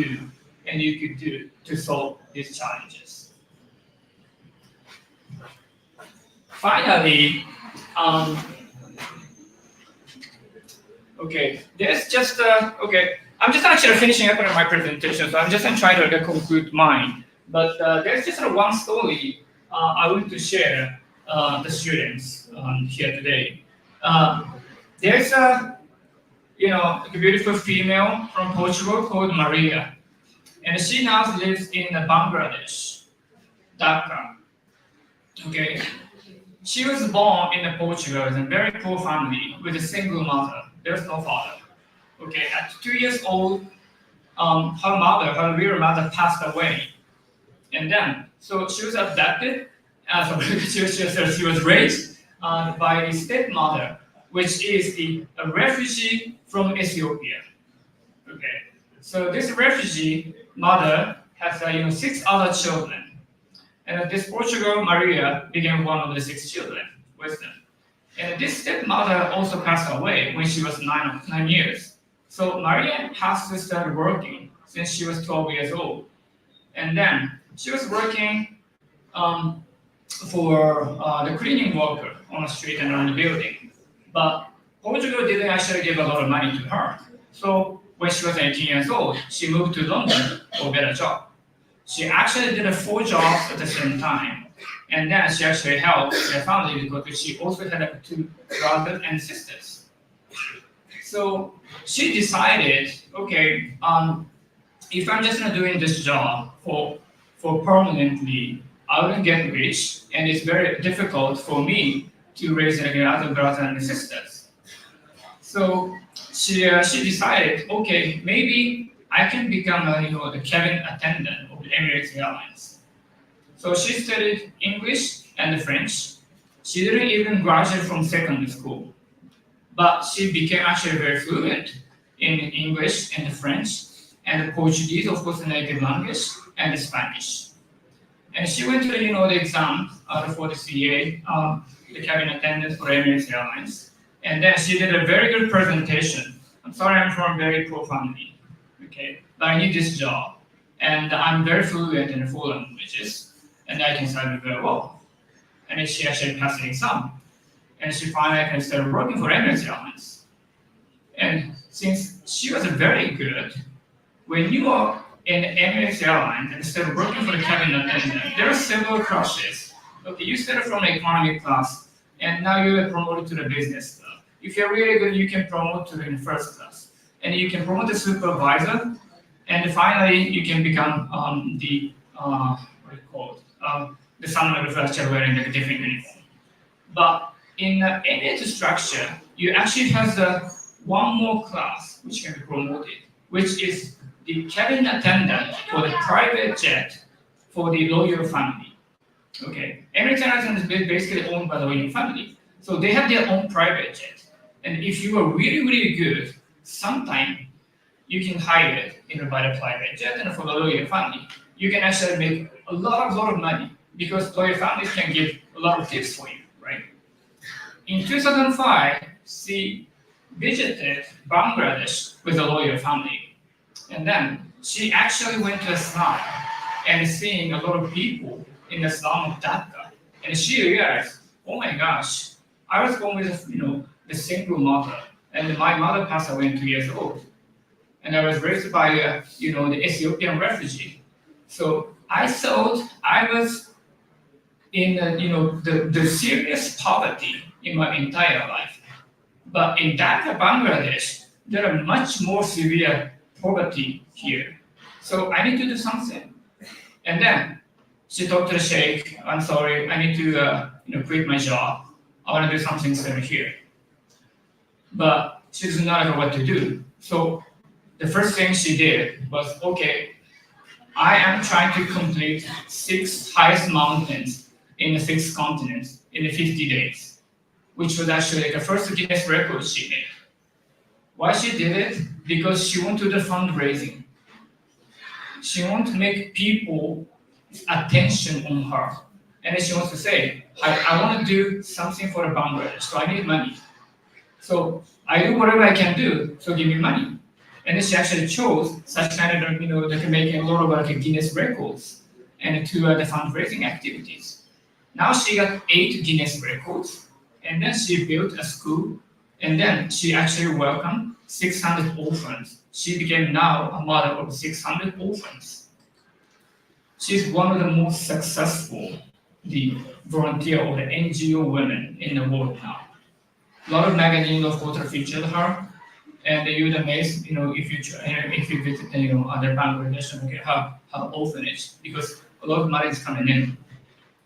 [SPEAKER 6] do to solve these challenges. Finally, okay, there's just I'm just actually finishing up on my presentation, so I'm just going to try to conclude mine. But there's just one story I want to share the students here today. There's a beautiful female from Portugal called Maria, and she now lives in Bangladesh, Dhaka. Okay, she was born in Portugal in a very poor family with a single mother. There's no father. Okay, at 2 years old, her real mother passed away, and then so she was abducted. She was raised by a stepmother, which is a refugee from Ethiopia. Okay, so this refugee mother has 6 other children, and this Portugal Maria became one of the 6 children with them. And this stepmother also passed away when she was 9 years. So Maria has to start working since she was 12 years old, and then she was working for the cleaning worker on the street and on the building. But Portugal didn't actually give a lot of money to her. So when she was 18 years old, she moved to London for a better job. She actually did 4 jobs at the same time, and then she actually helped her family because she also had 2 brothers and sisters. So she decided, okay, if I'm just not doing this job for permanently, I will get rich, and it's very difficult for me to raise other brothers and sisters. So she decided, okay, maybe I can become the cabin attendant of the Emirates Airlines. So she studied English and French. She didn't even graduate from secondary school, but she became actually very fluent in English and French and Portuguese, of course, the native language, and Spanish. And she went to the exam for the CA, the cabin attendant for Emirates Airlines. And then she did a very good presentation. I'm sorry, I'm from very poor family, okay? But I need this job, and I'm very fluent in 4 languages, and I can study very well. And then she actually passed the exam, and she finally started working for Emirates Airlines. And since she was very good, when you are in Emirates Airlines and start working for the cabin attendant, there are several classes. Okay, you started from the economy class, and now you're promoted to the business class. If you're really good, you can promote to the first class, and you can promote the supervisor, and finally you can become the what do you call it? The sun manufacturer wearing a different uniform. But in the Emirates structure, you actually have the one more class which can be promoted, which is the cabin attendant for the private jet for the royal family. Okay, Emirates Airlines is basically owned by the royal family, so they have their own private jet. And if you are really, really good, sometime you can hire it by the private jet, and for the royal family, you can actually make a lot of money because royal families can give a lot of tips for you, right? In 2005, she visited Bangladesh with the royal family, and then she actually went to the slum and seeing a lot of people in the slum of Dhaka, and she realized, oh my gosh, I was born with the single mother, and my mother passed away at 2 years old, and I was raised by the Ethiopian refugee. So I thought I was in the serious poverty in my entire life. But in Dhaka, Bangladesh, there are much more severe poverty here. So I need to do something. And then she talked to the sheikh, I'm sorry, I need to quit my job. I want to do something similar here. But she doesn't know what to do. So the first thing she did was, okay, I am trying to complete 6 highest mountains in the 6 continents in the 50 days, which was actually the first Guinness record she made. Why she did it? Because she wanted to do fundraising. She wants to make people attention on her. And then she wants to say, I want to do something for Bangladesh, so I need money. So I do whatever I can do, so give me money. And then she actually chose such kind of, that can make a lot of Guinness records and to the fundraising activities. Now she got 8 Guinness records, and then she built a school, and then she actually welcomed 600 orphans. She became now a mother of 600 orphans. She's one of the most successful volunteer or the NGO women in the world now. A lot of magazines, of course, featured her, and you would amaze, if you visit, other Bangladesh and her orphanage, because a lot of money is coming in.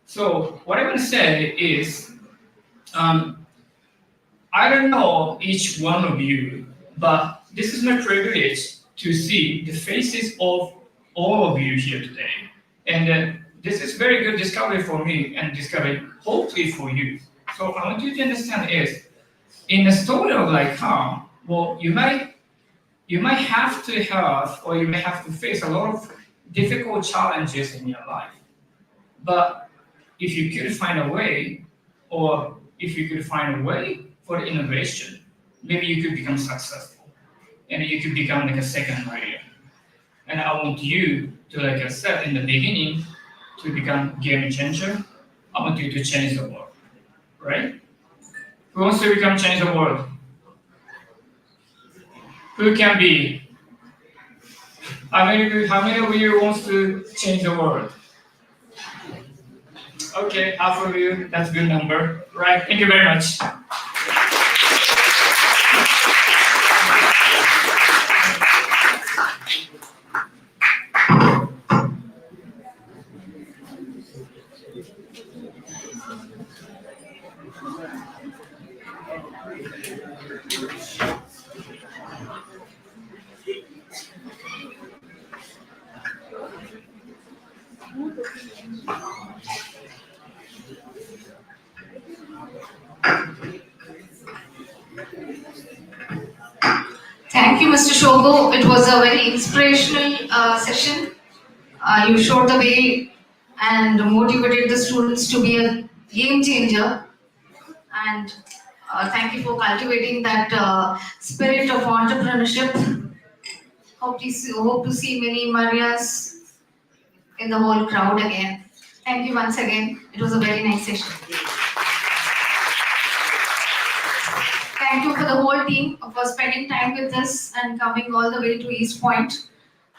[SPEAKER 6] So what I want to say is, I don't know each one of you, but this is my privilege to see the faces of all of you here today. And this is very good discovery for me and discovery hopefully for you. So I want you to understand is, in the story of her, well, you might have to have, or you may have to face a lot of difficult challenges in your life. But if you could find a way, or if you could find a way for innovation, maybe you could become successful, and you could become a second career. And I want you to, like I said in the beginning, to become game changer. I want you to change the world, right? Who wants to change the world? Who can be? How many of you wants to change the world? Okay, half of you. That's a good number. Right. Thank you very much.
[SPEAKER 1] Thank you, Mr. Shogo. It was a very inspirational session. You showed the way and motivated the students to be a game changer. And thank you for cultivating that spirit of entrepreneurship. Hope to see many Marias in the whole crowd again. Thank you once again. It was a very nice session. Thank you for the whole team for spending time with us and coming all the way to East Point.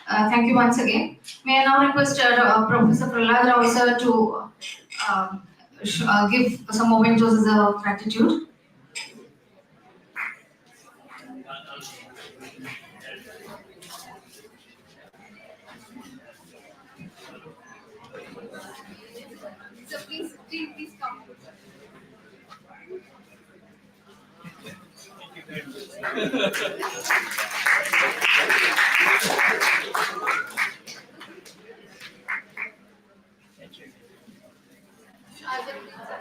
[SPEAKER 1] Thank you once again. May I now request Professor Prahlad Rao sir to give some mementos of gratitude.
[SPEAKER 5] So please come. Other please come.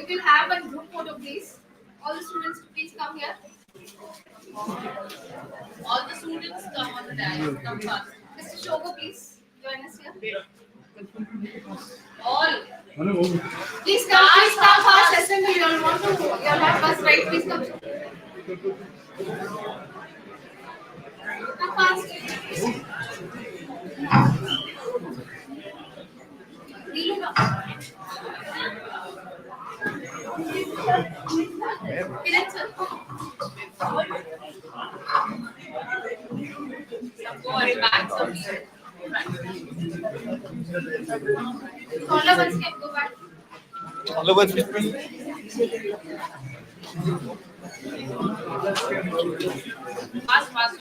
[SPEAKER 5] We will have a group photo, please. All the students, please come here. All the students come on the dais. Come fast. Mr. Shogo, please join us here. All. Please come fast. Assemble. You all want to. You all have bus, right? Please come. Come fast. Deal now. Kiran sir. Some go at back, some front. All of us can go back.
[SPEAKER 7] All of us.
[SPEAKER 5] Fast.